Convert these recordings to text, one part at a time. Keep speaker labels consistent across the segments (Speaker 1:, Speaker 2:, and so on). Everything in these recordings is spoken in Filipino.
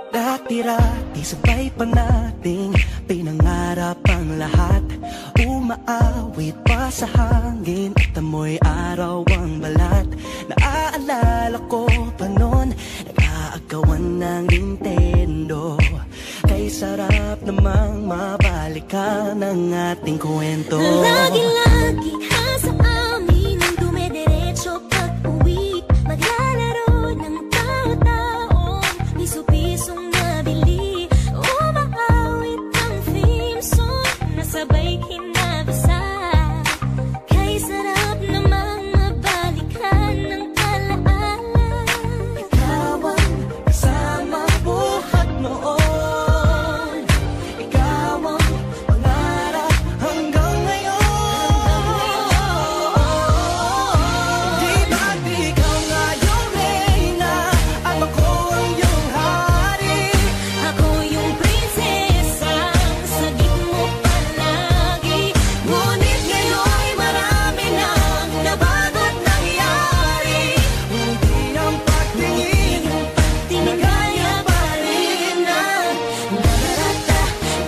Speaker 1: Dati-rati sabay pa nating pinangarap ang lahat. Umaawit pa sa hangin at amoy araw ang balat. Naaalala ko pa noon, nag-aagawan ng Nintendo. Kay sarap namang mabalikan ang ating kwento.
Speaker 2: Lagi-lagi ka sa amin ang dumediretso pag-uwi. Maglalaro ng tao-taong piso-pisong nabili. Umaawit ang theme song na sabay kinabasa. Kay sarap namang mabalikan ng alaala.
Speaker 1: Ikaw ang kasama buhat noon. Ikaw ang pangarap hanggang ngayon. Di ba't ikaw nga yung reyna at ako ang iyong hari?
Speaker 2: Ako yung prinsesa, sagip mo palagi.
Speaker 1: Ngunit ngayon'y marami nang nabago't nangyari. Hindi ang pagtingin
Speaker 2: Tinagaya pa rin na
Speaker 1: nararata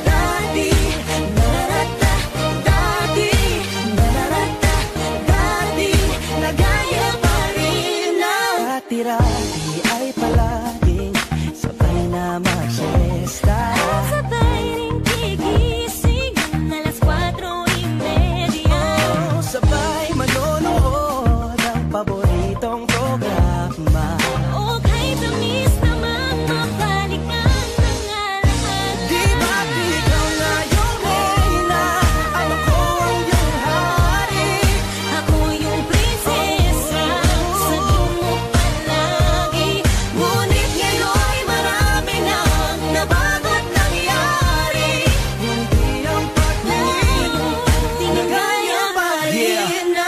Speaker 1: dati, nararata dati, nararata dati, nagaya pa rin na. Dati-rati ay palaging sabay na mag-siesta.
Speaker 2: sabay ring gigising alas 4:30.
Speaker 1: Sabay manonood ng paboritong programa.
Speaker 2: Okay, tamis naman mabalikan ng alaala.
Speaker 1: Di ba't ikaw nga yung reyna at ako ang iyong hari?
Speaker 2: Ako yung prinsesa, sagip mo palagi.
Speaker 1: Ngunit ngayon'y marami nang nabago't nangyari. Hindi ang pagtingin
Speaker 2: Tinagaya pa rin na.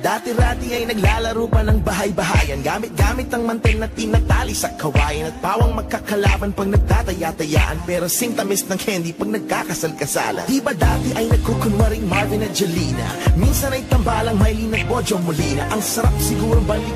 Speaker 3: Dati-rati ay naglalaro pa ng bahay-bahayan. Gamit-gamit ang mantel na tinatali sa kawayan. At pawang magkakalaban pag nagtataya-tayaan. Pero sintamis ng candy pag nagkakasal-kasalan. Di ba dati ay nagkukunwaring Marvin at Jelena? Minsan ay tambalang Maylene at Bojo Molina. Ang sarap siguro balikan